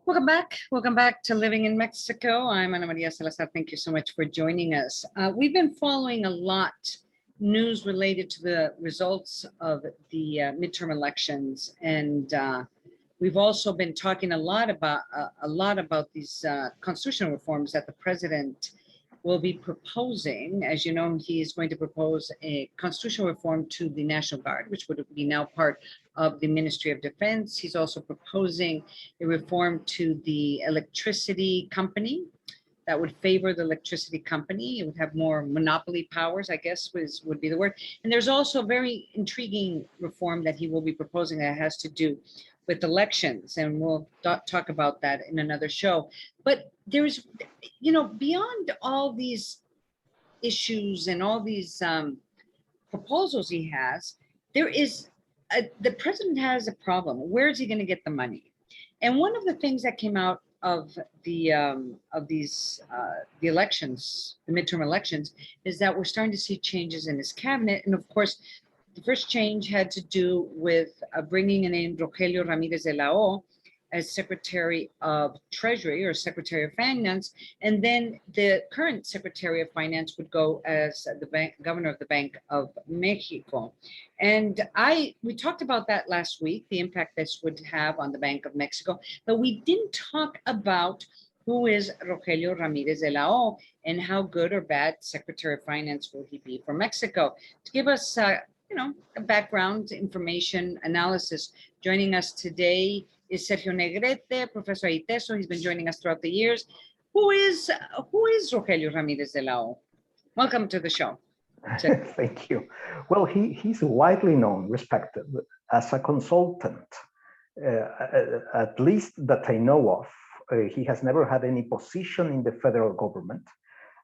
Welcome back. Welcome back to Living in Mexico. I'm Ana Maria Salazar. Thank you so much for joining us. We've been following a lot news related to the results of the midterm elections, and we've also been talking a lot about these constitutional reforms that the president will be proposing. As you know, he is going to propose a constitutional reform to the National Guard, which would be now part of the Ministry of Defense. He's also proposing a reform to the electricity company that would favor the electricity company. It would have more monopoly powers, I guess would be the word. And there's also a very intriguing reform that he will be proposing that has to do with elections, and we'll talk about that in another show. But there's, beyond all these issues and all these proposals he has, the president has a problem. Where is he going to get the money? And one of the things that came out of the elections, the midterm elections, is that we're starting to see changes in his cabinet. And of course, the first change had to do with bringing in Rogelio Ramirez de la O as Secretary of Treasury or Secretary of Finance, and then the current Secretary of Finance would go as the governor of the Bank of Mexico. And we talked about that last week, the impact this would have on the Bank of Mexico, but we didn't talk about who is Rogelio Ramirez de la O and how good or bad Secretary of Finance will he be for Mexico. To give us a background information analysis, joining us today is Sergio Negrete, Professor ITESO. He's been joining us throughout the years. Who is Rogelio Ramirez de la O? Welcome to the show. Thank you. Well, he's widely known, respected as a consultant, at least that I know of. He has never had any position in the federal government.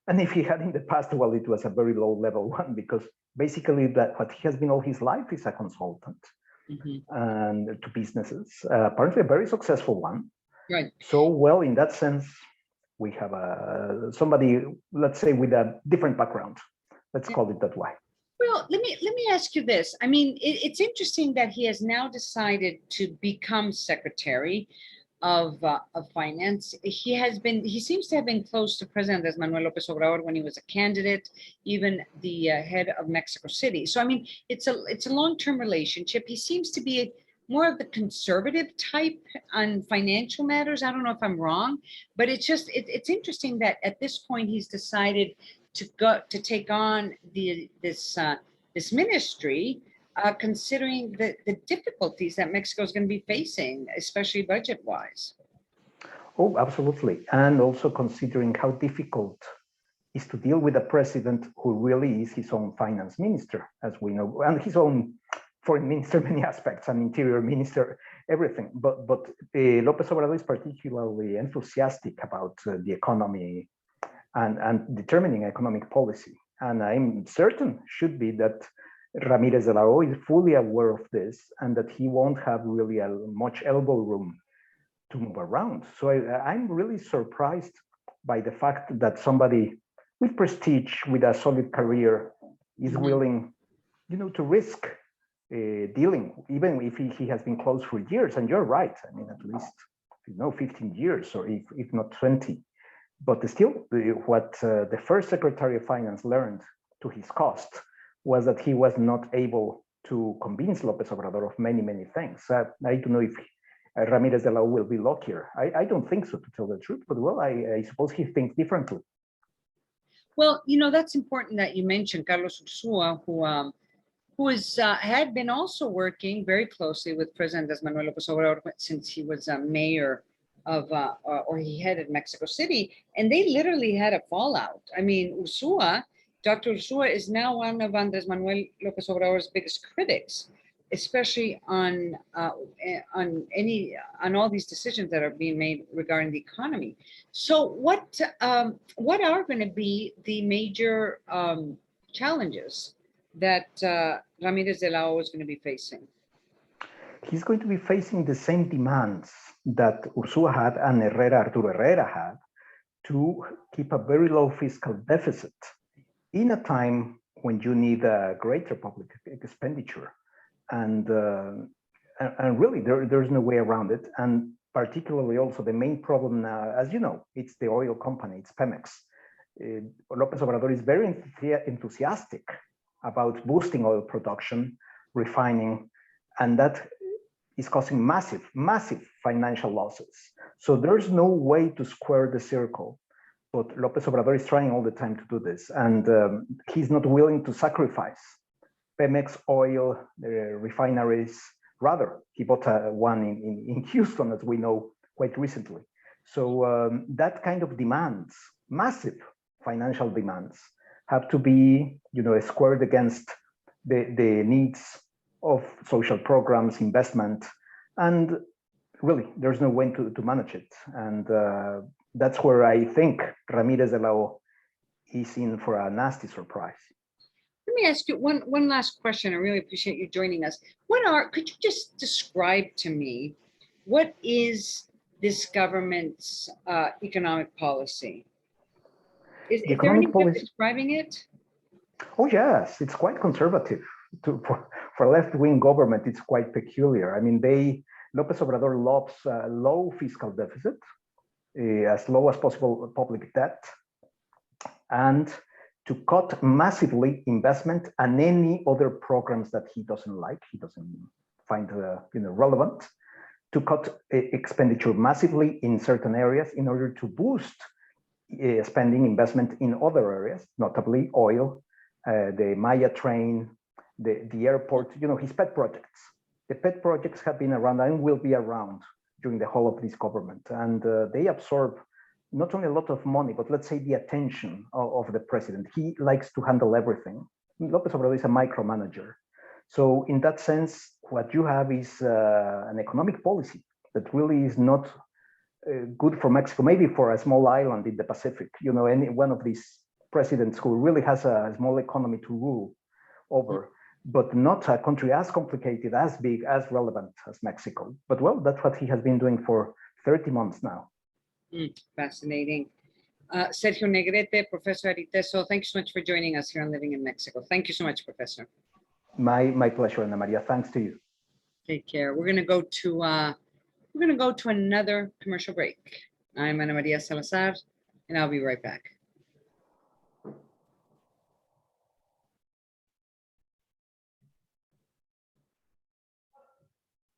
And if he had in the past, well, it was a very low level one, because basically what he has been all his life is a consultant and to businesses, apparently a very successful one. Right. So, well, in that sense, we have somebody, let's say, with a different background. Let's call it that way. Well, let me ask you this. I mean, it's interesting that he has now decided to become Secretary of Finance. He seems to have been close to President Andrés Manuel López Obrador when he was a candidate, even the head of Mexico City. So I mean, it's a long-term relationship. He seems to be more of the conservative type on financial matters. I don't know if I'm wrong, but it's interesting that at this point he's decided to take on this ministry. Considering the difficulties that Mexico is going to be facing, especially budget-wise. Oh, absolutely. And also considering how difficult it is to deal with a president who really is his own finance minister, as we know, and his own foreign minister, many aspects, and interior minister, everything. But López Obrador is particularly enthusiastic about the economy and determining economic policy. And I'm certain should be that Ramirez de la O is fully aware of this, and that he won't have really much elbow room to move around. So I'm really surprised by the fact that somebody with prestige, with a solid career, is willing, to risk dealing, even if he has been close for years. And you're right. I mean, at least 15 years, or if not 20. But still, what the first Secretary of Finance learned to his cost was that he was not able to convince López Obrador of many, many things. I don't know if Ramirez de la O will be luckier. I don't think so, to tell the truth, but well, I suppose he thinks differently. Well, that's important that you mentioned Carlos Ursúa, who had been also working very closely with President Andrés Manuel López Obrador since he was mayor of, or he headed Mexico City, and they literally had a fallout. I mean, Dr. Ursúa is now one of Andrés Manuel López Obrador's biggest critics, especially on all these decisions that are being made regarding the economy. So what are going to be the major challenges that Ramirez de la O is going to be facing? He's going to be facing the same demands that Ursúa had and Arturo Herrera had, to keep a very low fiscal deficit in a time when you need a greater public expenditure. And really, there's no way around it. And particularly also the main problem now, as you know, it's the oil company, it's Pemex. López Obrador is very enthusiastic about boosting oil production, refining, and that is causing massive financial losses. So there's no way to square the circle. But López Obrador is trying all the time to do this, and he's not willing to sacrifice Pemex oil refineries. Rather, he bought one in Houston, as we know, quite recently. So that kind of demands, massive financial demands, have to be, squared against the needs of social programs, investment, and really, there's no way to manage it. And that's where I think Ramirez de la O is in for a nasty surprise. Let me ask you one last question. I really appreciate you joining us. Could you just describe to me, what is this government's economic policy? Is there any way of describing it? Oh, yes, it's quite conservative. For a left-wing government, it's quite peculiar. I mean, López Obrador loves low fiscal deficit, as low as possible public debt, and to cut massively investment and any other programs that he doesn't like, he doesn't find relevant, to cut expenditure massively in certain areas in order to boost spending investment in other areas, notably oil, the Maya train, the airport, his pet projects. The pet projects have been around and will be around during the whole of this government. And they absorb not only a lot of money, but let's say the attention of the president. He likes to handle everything. López Obrador is a micromanager. So in that sense, what you have is an economic policy that really is not good for Mexico, maybe for a small island in the Pacific, any one of these presidents who really has a small economy to rule over, but not a country as complicated, as big, as relevant as Mexico. But well, that's what he has been doing for 30 months now. Fascinating. Sergio Negrete, Professor Ariteso, thank you so much for joining us here on Living in Mexico. Thank you so much, Professor. My pleasure, Ana Maria. Thanks to you. Take care. We're going to go to another commercial break. I'm Ana Maria Salazar, and I'll be right back.